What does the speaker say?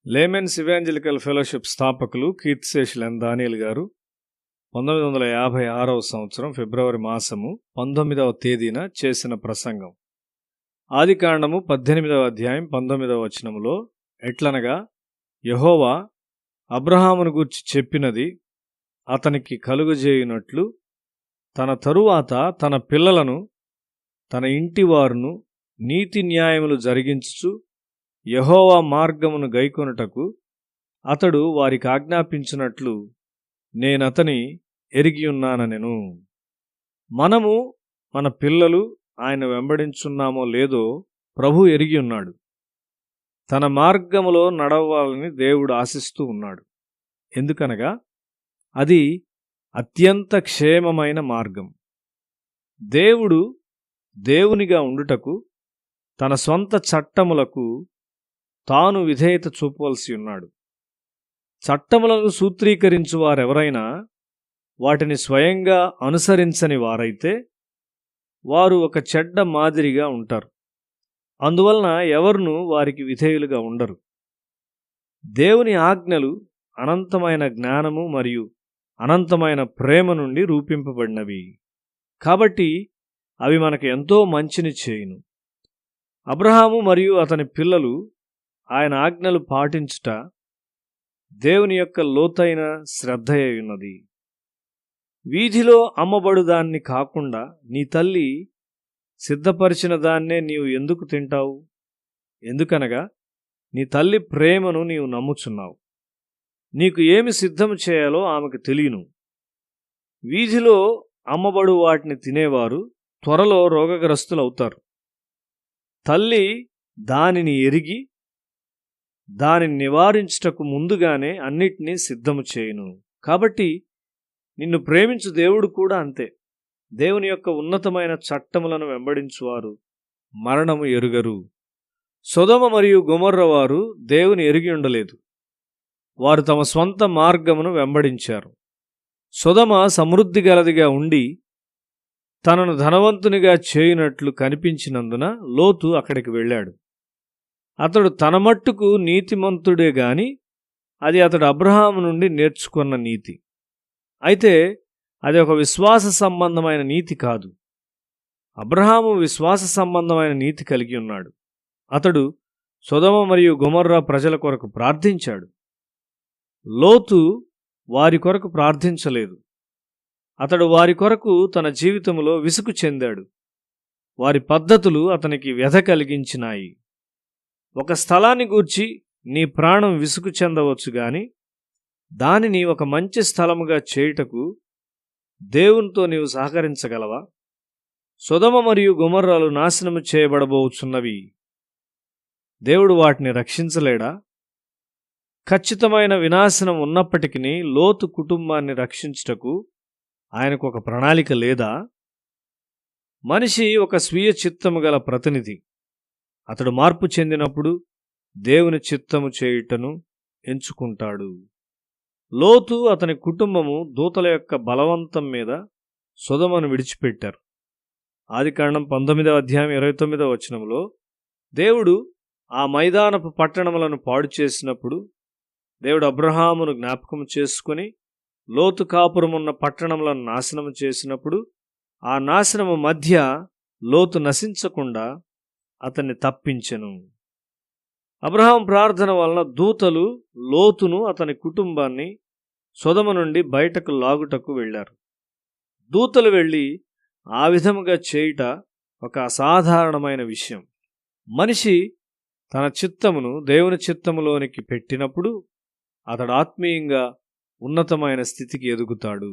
Laymen's evangelical fellowship స్థాపకులు కీర్తిశేషులు ఎన్ దానియేల్ గారు 1956వ సంవత్సరం ఫిబ్రవరి మాసము 19వ తేదీన చేసిన ప్రసంగం. ఆదికాండము 18వ అధ్యాయం 19వ వచనములో ఎట్లనగా, యెహోవా అబ్రహామును గూర్చి చెప్పినది అతనికి కలుగజేయునట్లు తన తరువాత తన పిల్లలను తన ఇంటివారును నీతి న్యాయములు జరిగించుచు యెహోవా మార్గమును గైకొనుటకు అతడు వారికి ఆజ్ఞాపించినట్లు నేనతని ఎరిగియున్నానెను. మనము మన పిల్లలు ఆయన వెంబడించున్నామో లేదో ప్రభు ఎరిగి ఉన్నాడు. తన మార్గములో నడవాలని దేవుడు ఆశిస్తూ ఉన్నాడు. ఎందుకనగా అది అత్యంత క్షేమమైన మార్గం. దేవుడు దేవునిగా ఉండుటకు తన సొంత చట్టములకు తాను విధేయత చూపవలసి ఉన్నాడు. చట్టములను సూత్రీకరించు వారెవరైనా వాటిని స్వయంగా అనుసరించని వారైతే వారు ఒక చెడ్డ మాదిరిగా ఉంటారు. అందువలన ఎవరునూ వారికి విధేయులుగా ఉండరు. దేవుని ఆజ్ఞలు అనంతమైన జ్ఞానము మరియు అనంతమైన ప్రేమ నుండి రూపింపబడినవి. కాబట్టి అవి మనకు ఎంతో మంచిని చేయును. అబ్రహాము మరియు అతని పిల్లలు ఆయన ఆజ్ఞలు పాటించుట దేవుని యొక్క లోతైన శ్రద్ధయున్నది. వీధిలో అమ్మబడు దాన్ని కాకుండా నీ తల్లి సిద్ధపరిచిన దాన్నే నీవు ఎందుకు తింటావు? ఎందుకనగా నీ తల్లి ప్రేమను నీవు నమ్ముచున్నావు. నీకు ఏమి సిద్ధము చేయాలో ఆమెకు తెలియను. వీధిలో అమ్మబడు వాటిని తినేవారు త్వరలో రోగగ్రస్తులవుతారు. తల్లి దానిని ఎరిగి దానిని నివారించుటకు ముందుగానే అన్నిటినీ సిద్ధము చేయును. కాబట్టి నిన్ను ప్రేమించు దేవుడు కూడా అంతే. దేవుని యొక్క ఉన్నతమైన చట్టములను వెంబడించువారు మరణము ఎరుగరు. సొదొమ మరియు గొమొర్రా వారు దేవుని ఎరిగి ఉండలేదు. వారు తమ స్వంత మార్గమును వెంబడించారు. సొదొమ సమృద్ధి గలదిగా ఉండి తనను ధనవంతునిగా చేయునట్లు కనిపించినందున లోతు అక్కడికి వెళ్ళాడు. అతడు తన మట్టుకు నీతిమంతుడే గాని అది అతడు అబ్రహాము నుండి నేర్చుకున్న నీతి. అయితే అది ఒక విశ్వాస సంబంధమైన నీతి కాదు. అబ్రహాము విశ్వాస సంబంధమైన నీతి కలిగి ఉన్నాడు. అతడు సొదొమ మరియు గొమొర్రా ప్రజల కొరకు ప్రార్థించాడు. లోతు వారి కొరకు ప్రార్థించలేదు. అతడు వారి కొరకు తన జీవితంలో విసుగు చెందాడు. వారి పద్ధతులు అతనికి వ్యధ కలిగించినాయి. ఒక స్థలాన్ని గూర్చి నీ ప్రాణం విసుగు చెందవచ్చు గాని దానిని ఒక మంచి స్థలముగా చేయుటకు దేవునితో నీవు సహకరించగలవా? సొదొమ మరియు గొమొర్రాలు నాశనము చేయబడబోచున్నవి. దేవుడు వాటిని రక్షించలేడా? ఖచ్చితమైన వినాశనం ఉన్నప్పటికీ లోతు కుటుంబాన్ని రక్షించుటకు ఆయనకు ఒక ప్రణాళిక లేదా? మనిషి ఒక స్వీయ చిత్తము గల ప్రతినిధి. అతడు మార్పు చెందినప్పుడు దేవుని చిత్తము చేయుటను ఎంచుకుంటాడు. లోతు అతని కుటుంబము దూతల యొక్క బలవంతం మీద సొదొమను విడిచిపెట్టారు. ఆదికాండం 19వ అధ్యాయం 29వ వచనంలో దేవుడు ఆ మైదానపు పట్టణములను పాడు చేసినప్పుడు దేవుడు అబ్రహామును జ్ఞాపకం చేసుకుని లోతు కాపురమున్న పట్టణములను నాశనము చేసినప్పుడు ఆ నాశనము మధ్య లోతు నశించకుండా అతన్ని తప్పించెను. అబ్రహాం ప్రార్థన వలన దూతలు లోతును అతని కుటుంబాన్ని సొదొమ నుండి బయటకు లాగుటకు వెళ్ళారు. దూతలు వెళ్ళి ఆ విధముగా చేయుట ఒక అసాధారణమైన విషయం. మనిషి తన చిత్తమును దేవుని చిత్తములోనికి పెట్టినప్పుడు అతడు ఆత్మీయంగా ఉన్నతమైన స్థితికి ఎదుగుతాడు.